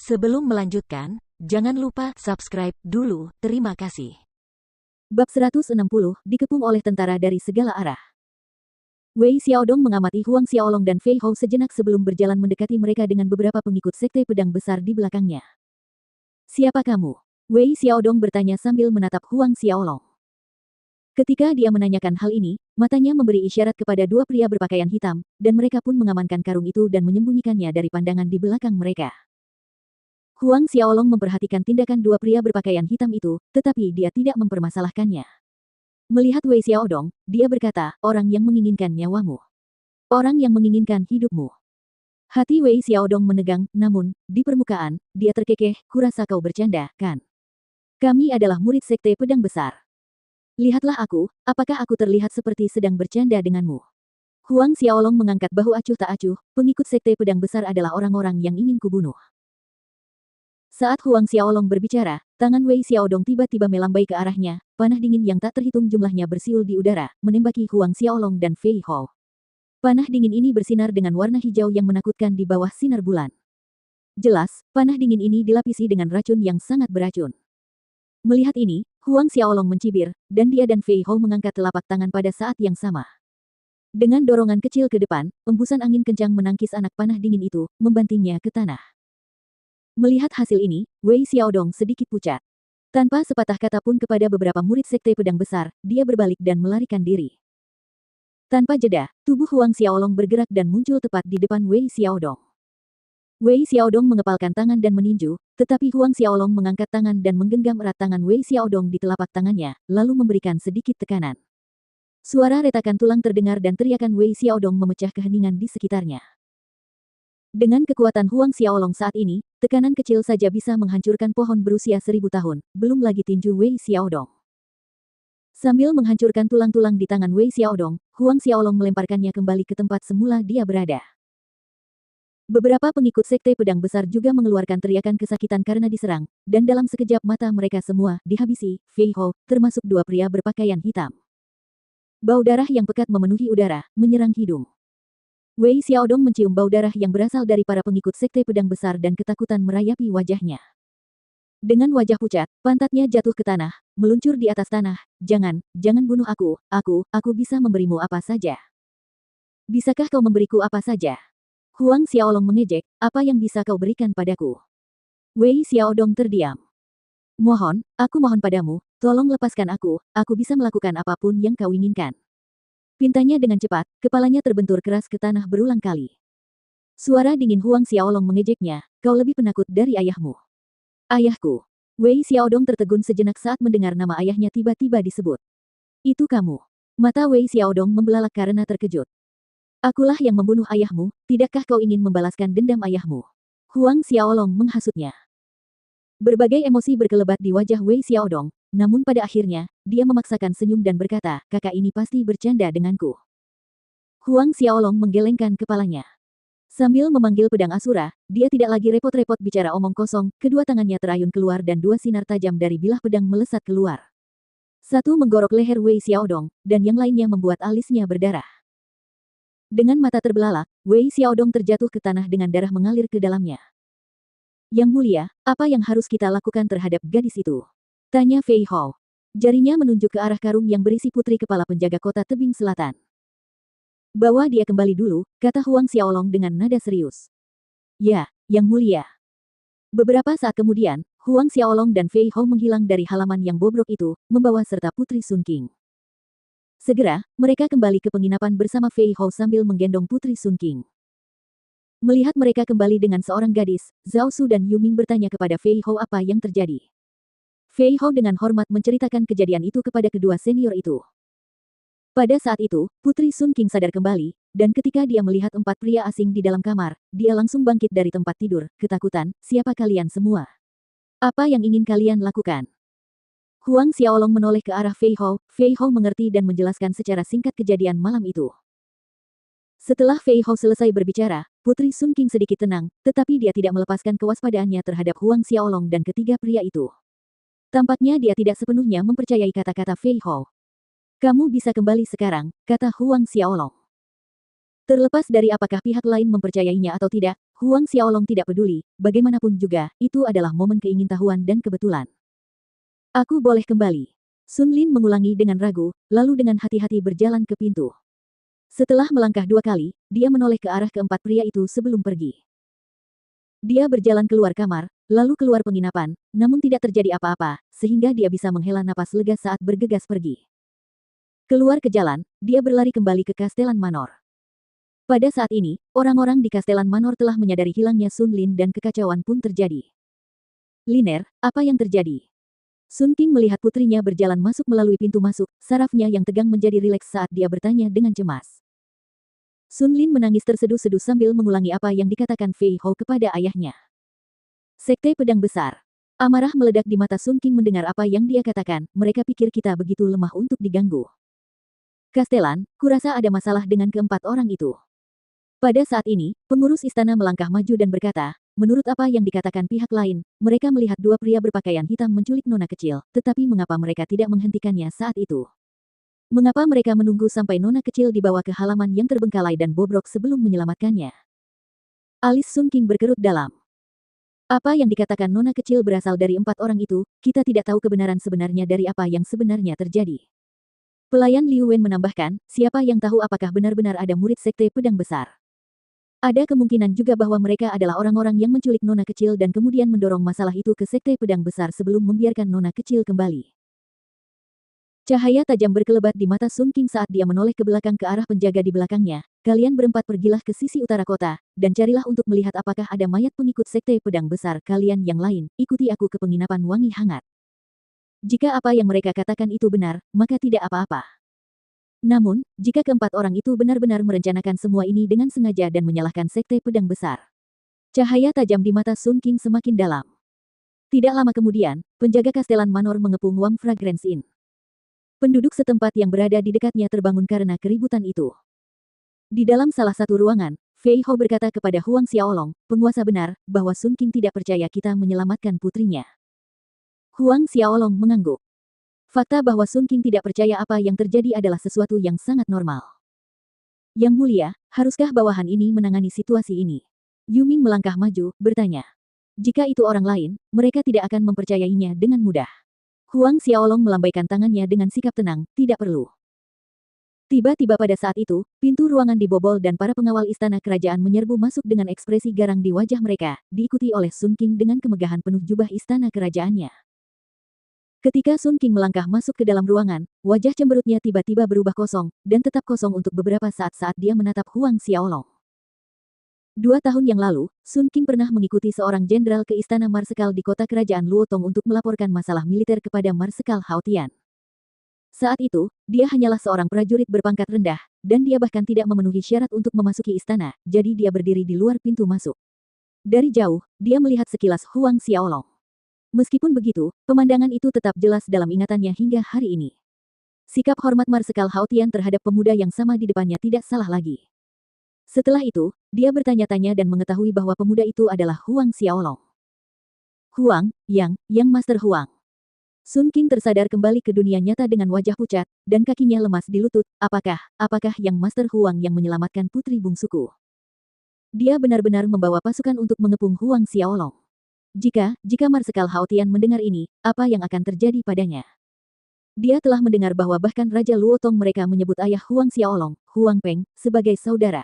Sebelum melanjutkan, jangan lupa subscribe dulu, terima kasih. Bab 160, dikepung oleh tentara dari segala arah. Wei Xiaodong mengamati Huang Xiaolong dan Fei Hou sejenak sebelum berjalan mendekati mereka dengan beberapa pengikut sekte pedang besar di belakangnya. "Siapa kamu?" Wei Xiaodong bertanya sambil menatap Huang Xiaolong. Ketika dia menanyakan hal ini, matanya memberi isyarat kepada dua pria berpakaian hitam, dan mereka pun mengamankan karung itu dan menyembunyikannya dari pandangan di belakang mereka. Huang Xiaolong memperhatikan tindakan dua pria berpakaian hitam itu, tetapi dia tidak mempermasalahkannya. Melihat Wei Xiaodong, dia berkata, "Orang yang menginginkan nyawamu. Orang yang menginginkan hidupmu." Hati Wei Xiaodong menegang, namun, di permukaan, dia terkekeh, "Kurasa kau bercanda, kan? Kami adalah murid sekte pedang besar. Lihatlah aku, apakah aku terlihat seperti sedang bercanda denganmu?" Huang Xiaolong mengangkat bahu acuh tak acuh, pengikut sekte pedang besar adalah orang-orang yang ingin kubunuh. Saat Huang Xiaolong berbicara, tangan Wei Xiaodong tiba-tiba melambai ke arahnya, panah dingin yang tak terhitung jumlahnya bersiul di udara, menembaki Huang Xiaolong dan Fei Hou. Panah dingin ini bersinar dengan warna hijau yang menakutkan di bawah sinar bulan. Jelas, panah dingin ini dilapisi dengan racun yang sangat beracun. Melihat ini, Huang Xiaolong mencibir, dan dia dan Fei Hou mengangkat telapak tangan pada saat yang sama. Dengan dorongan kecil ke depan, embusan angin kencang menangkis anak panah dingin itu, membantingnya ke tanah. Melihat hasil ini, Wei Xiaodong sedikit pucat. Tanpa sepatah kata pun kepada beberapa murid sekte pedang besar, dia berbalik dan melarikan diri. Tanpa jeda, tubuh Huang Xiaolong bergerak dan muncul tepat di depan Wei Xiaodong. Wei Xiaodong mengepalkan tangan dan meninju, tetapi Huang Xiaolong mengangkat tangan dan menggenggam erat tangan Wei Xiaodong di telapak tangannya, lalu memberikan sedikit tekanan. Suara retakan tulang terdengar dan teriakan Wei Xiaodong memecah keheningan di sekitarnya. Dengan kekuatan Huang Xiaolong saat ini, tekanan kecil saja bisa menghancurkan pohon berusia 1000 tahun, belum lagi tinju Wei Xiaodong. Sambil menghancurkan tulang-tulang di tangan Wei Xiaodong, Huang Xiaolong melemparkannya kembali ke tempat semula dia berada. Beberapa pengikut sekte pedang besar juga mengeluarkan teriakan kesakitan karena diserang, dan dalam sekejap mata mereka semua dihabisi, Fei Hou, termasuk dua pria berpakaian hitam. Bau darah yang pekat memenuhi udara, menyerang hidung. Wei Xiaodong mencium bau darah yang berasal dari para pengikut sekte pedang besar dan ketakutan merayapi wajahnya. Dengan wajah pucat, pantatnya jatuh ke tanah, meluncur di atas tanah. Jangan bunuh aku bisa memberimu apa saja." "Bisakah kau memberiku apa saja?" Huang Xiaolong mengejek, "Apa yang bisa kau berikan padaku?" Wei Xiaodong terdiam. Aku mohon padamu, tolong lepaskan aku bisa melakukan apapun yang kau inginkan." Pintanya dengan cepat, kepalanya terbentur keras ke tanah berulang kali. Suara dingin Huang Xiaolong mengejeknya, "Kau lebih penakut dari ayahmu." "Ayahku." Wei Xiaodong tertegun sejenak saat mendengar nama ayahnya tiba-tiba disebut. "Itu kamu." Mata Wei Xiaodong membelalak karena terkejut. "Akulah yang membunuh ayahmu, tidakkah kau ingin membalaskan dendam ayahmu?" Huang Xiaolong menghasutnya. Berbagai emosi berkelebat di wajah Wei Xiaodong, namun pada akhirnya, dia memaksakan senyum dan berkata, "Kakak ini pasti bercanda denganku." Huang Xiaolong menggelengkan kepalanya. Sambil memanggil pedang Asura, dia tidak lagi repot-repot bicara omong kosong, kedua tangannya terayun keluar dan dua sinar tajam dari bilah pedang melesat keluar. Satu menggorok leher Wei Xiaodong, dan yang lainnya membuat alisnya berdarah. Dengan mata terbelalak, Wei Xiaodong terjatuh ke tanah dengan darah mengalir ke dalamnya. "Yang mulia, apa yang harus kita lakukan terhadap gadis itu?" tanya Fei Hou. Jarinya menunjuk ke arah karung yang berisi putri kepala penjaga kota tebing selatan. "Bawa dia kembali dulu," kata Huang Xiaolong dengan nada serius. "Ya, yang mulia." Beberapa saat kemudian, Huang Xiaolong dan Fei Hou menghilang dari halaman yang bobrok itu, membawa serta Putri Sun Qing. Segera, mereka kembali ke penginapan bersama Fei Hou sambil menggendong Putri Sun Qing. Melihat mereka kembali dengan seorang gadis, Zhao Su dan Yu Ming bertanya kepada Fei Hou apa yang terjadi. Fei Hou dengan hormat menceritakan kejadian itu kepada kedua senior itu. Pada saat itu, Putri Sun Qing sadar kembali, dan ketika dia melihat empat pria asing di dalam kamar, dia langsung bangkit dari tempat tidur, ketakutan, "Siapa kalian semua? Apa yang ingin kalian lakukan?" Huang Xiaolong menoleh ke arah Fei Hou mengerti dan menjelaskan secara singkat kejadian malam itu. Setelah Fei Hou selesai berbicara, Putri Sun Qing sedikit tenang, tetapi dia tidak melepaskan kewaspadaannya terhadap Huang Xiaolong dan ketiga pria itu. Tampaknya dia tidak sepenuhnya mempercayai kata-kata Fei Hou. "Kamu bisa kembali sekarang," kata Huang Xiaolong. Terlepas dari apakah pihak lain mempercayainya atau tidak, Huang Xiaolong tidak peduli, bagaimanapun juga, itu adalah momen keingintahuan dan kebetulan. Aku boleh kembali. Sun Lin mengulangi dengan ragu, lalu dengan hati-hati berjalan ke pintu. Setelah melangkah 2 kali, dia menoleh ke arah keempat pria itu sebelum pergi. Dia berjalan keluar kamar, lalu keluar penginapan, namun tidak terjadi apa-apa, sehingga dia bisa menghela napas lega saat bergegas pergi. Keluar ke jalan, dia berlari kembali ke Kastelan Manor. Pada saat ini, orang-orang di Kastelan Manor telah menyadari hilangnya Sun Lin dan kekacauan pun terjadi. Liner, apa yang terjadi? Sun King melihat putrinya berjalan masuk melalui pintu masuk, sarafnya yang tegang menjadi rileks saat dia bertanya dengan cemas. Sun Lin menangis terseduh-seduh sambil mengulangi apa yang dikatakan Fei Hou kepada ayahnya. Sekte Pedang Besar. Amarah meledak di mata Sun King mendengar apa yang dia katakan, mereka pikir kita begitu lemah untuk diganggu. Kastelan, kurasa ada masalah dengan keempat orang itu. Pada saat ini, pengurus istana melangkah maju dan berkata, menurut apa yang dikatakan pihak lain, mereka melihat 2 pria berpakaian hitam menculik nona kecil, tetapi mengapa mereka tidak menghentikannya saat itu? Mengapa mereka menunggu sampai nona kecil dibawa ke halaman yang terbengkalai dan bobrok sebelum menyelamatkannya? Alis Sun King berkerut dalam. Apa yang dikatakan nona kecil berasal dari 4 orang itu, kita tidak tahu kebenaran sebenarnya dari apa yang sebenarnya terjadi. Pelayan Liu Wen menambahkan, siapa yang tahu apakah benar-benar ada murid sekte pedang besar? Ada kemungkinan juga bahwa mereka adalah orang-orang yang menculik nona kecil dan kemudian mendorong masalah itu ke sekte pedang besar sebelum membiarkan nona kecil kembali. Cahaya tajam berkelebat di mata Sun King saat dia menoleh ke belakang ke arah penjaga di belakangnya. Kalian berempat pergilah ke sisi utara kota, dan carilah untuk melihat apakah ada mayat pengikut sekte pedang besar kalian yang lain, ikuti aku ke penginapan wangi hangat. Jika apa yang mereka katakan itu benar, maka tidak apa-apa. Namun, jika keempat orang itu benar-benar merencanakan semua ini dengan sengaja dan menyalahkan sekte pedang besar. Cahaya tajam di mata Sun King semakin dalam. Tidak lama kemudian, penjaga Kastelan Manor mengepung Wang Fragrance Inn. Penduduk setempat yang berada di dekatnya terbangun karena keributan itu. Di dalam salah satu ruangan, Fei Hou berkata kepada Huang Xiaolong, penguasa benar, bahwa Sun King tidak percaya kita menyelamatkan putrinya. Huang Xiaolong mengangguk. Fakta bahwa Sun King tidak percaya apa yang terjadi adalah sesuatu yang sangat normal. Yang mulia, haruskah bawahan ini menangani situasi ini? Yu Ming melangkah maju, bertanya. Jika itu orang lain, mereka tidak akan mempercayainya dengan mudah. Huang Xiaolong melambaikan tangannya dengan sikap tenang, tidak perlu. Tiba-tiba pada saat itu, pintu ruangan dibobol dan para pengawal istana kerajaan menyerbu masuk dengan ekspresi garang di wajah mereka, diikuti oleh Sun King dengan kemegahan penuh jubah istana kerajaannya. Ketika Sun King melangkah masuk ke dalam ruangan, wajah cemberutnya tiba-tiba berubah kosong, dan tetap kosong untuk beberapa saat dia menatap Huang Xiaolong. 2 tahun yang lalu, Sun King pernah mengikuti seorang jenderal ke istana Marsekal di kota kerajaan Luotong untuk melaporkan masalah militer kepada Marsekal Hao Tian. Saat itu, dia hanyalah seorang prajurit berpangkat rendah, dan dia bahkan tidak memenuhi syarat untuk memasuki istana, jadi dia berdiri di luar pintu masuk. Dari jauh, dia melihat sekilas Huang Xiaolong. Meskipun begitu, pemandangan itu tetap jelas dalam ingatannya hingga hari ini. Sikap hormat Marsekal Hao Tian terhadap pemuda yang sama di depannya tidak salah lagi. Setelah itu, dia bertanya-tanya dan mengetahui bahwa pemuda itu adalah Huang Xiaolong. Huang, Yang Master Huang. Sun King tersadar kembali ke dunia nyata dengan wajah pucat, dan kakinya lemas di lutut. Apakah Yang Master Huang yang menyelamatkan putri bungsuku? Dia benar-benar membawa pasukan untuk mengepung Huang Xiaolong. Jika Marsekal Hao Tian mendengar ini, apa yang akan terjadi padanya? Dia telah mendengar bahwa bahkan Raja Luotong mereka menyebut ayah Huang Xiaolong, Huang Peng, sebagai saudara.